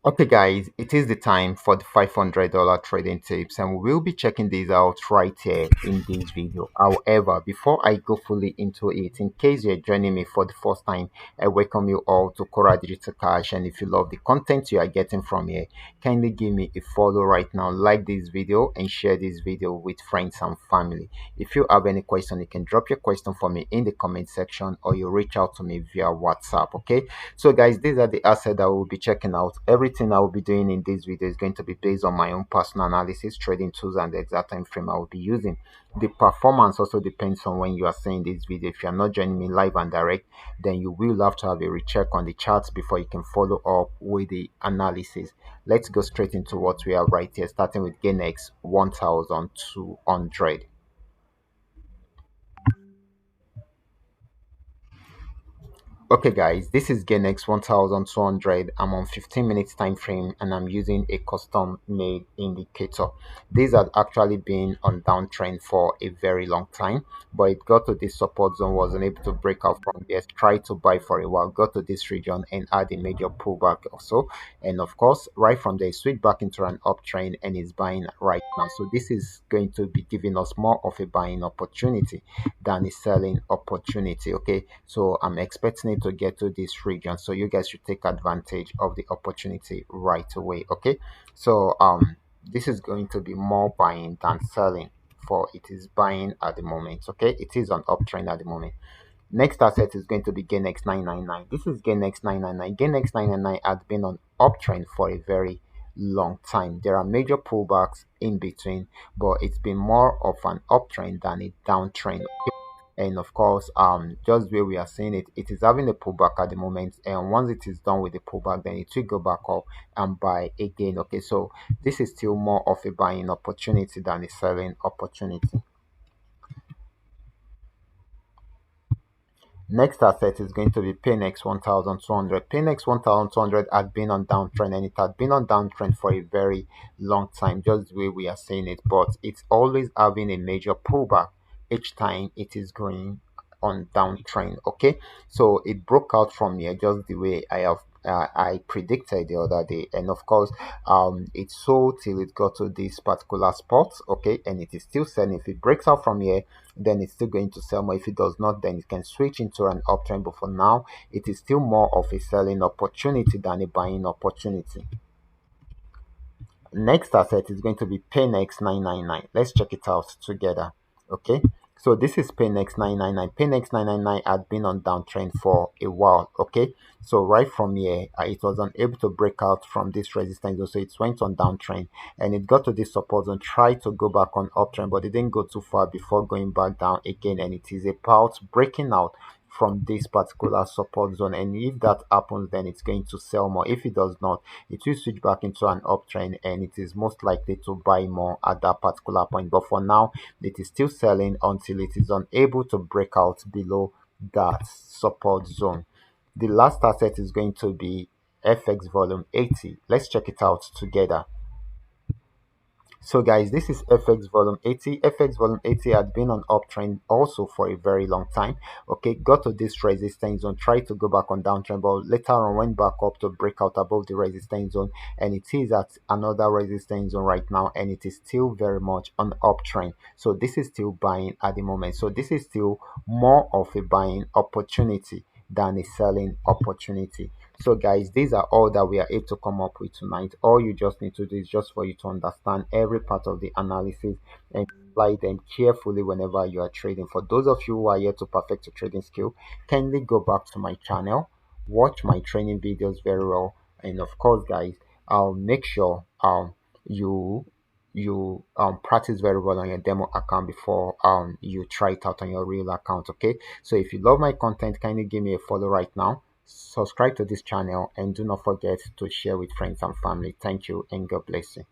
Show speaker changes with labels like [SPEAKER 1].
[SPEAKER 1] Okay, guys, it is the time for the $500 trading tips, and we will be checking these out right here in this video. However, before I go fully into it, in case you're joining me for the first time, I welcome you all to Qora Digital Cash. And if you love the content you are getting from here, kindly give me a follow right now, like this video, and share this video with friends and family. If you have any question, you can drop your question for me in the comment section, or you reach out to me via WhatsApp. Okay. So guys, these are the assets that we'll be checking out. Everything I will be doing in this video is going to be based on my own personal analysis, trading tools, and the exact time frame I will be using. The performance also depends on when you are seeing this video. If you are not joining me live and direct, then you will have to have a recheck on the charts before you can follow up with the analysis. Let's go straight into what we have right here, starting with GainX 1200. Okay guys, this is GainX 1200. I'm on 15 minutes time frame and I'm using a custom made indicator. These had actually been on downtrend for a very long time, but it got to this support zone, wasn't able to break out from there, tried to buy for a while, got to this region and had a major pullback also. And of course, right from there, switch back into an uptrend and is buying right now. So this is going to be giving us more of a buying opportunity than a selling opportunity. Okay, so I'm expecting it to get to this region, so you guys should take advantage of the opportunity right away. Okay, so this is going to be more buying than selling, for it is buying at the moment. Okay, it is on uptrend at the moment. Next asset is going to be GainX 999. This is GainX 999. GainX 999 has been on uptrend for a very long time. There are major pullbacks in between, but it's been more of an uptrend than a downtrend. And of course, just where we are seeing it, it is having a pullback at the moment, and once it is done with the pullback, then it will go back up and buy again. Okay, so this is still more of a buying opportunity than a selling opportunity. Next asset is going to be PNX 1200. PNX 1200 had been on downtrend, and it had been on downtrend for a very long time, just the way we are seeing it, but it's always having a major pullback each time it is going on downtrend. Okay, so it broke out from here just the way I predicted the other day, and of course it sold till it got to this particular spot. Okay, and it is still selling. If it breaks out from here, then it's still going to sell more. If it does not, then it can switch into an uptrend, but for now it is still more of a selling opportunity than a buying opportunity. Next asset is going to be PayNext 999. Let's check it out together. Okay, so this is PayNext 999. PayNext 999 had been on downtrend for a while. Okay, so right from here, it was unable to break out from this resistance zone, so it went on downtrend and it got to this support zone, tried to go back on uptrend, but it didn't go too far before going back down again, and it is about breaking out from this particular support zone. And if that happens, then it's going to sell more. If it does not, it will switch back into an uptrend, and it is most likely to buy more at that particular point. But for now, it is still selling until it is unable to break out below that support zone. The last asset is going to be FX volume 80. Let's check it out together. So guys, this is FX volume 80. FX volume 80 had been on uptrend also for a very long time. Okay, got to this resistance zone, tried to go back on downtrend, but later on went back up to break out above the resistance zone, and it is at another resistance zone right now, and it is still very much on uptrend. So this is still buying at the moment. So this is still more of a buying opportunity than a selling opportunity. So guys, these are all that we are able to come up with tonight. All you just need to do is just for you to understand every part of the analysis and apply them carefully whenever you are trading. For those of you who are yet to perfect your trading skill, kindly go back to my channel, watch my training videos very well, and of course guys, I'll make sure you practice very well on your demo account before you try it out on your real account. Okay, so if you love my content, kindly give me a follow right now, subscribe to this channel, and do not forget to share with friends and family. Thank you and God bless you.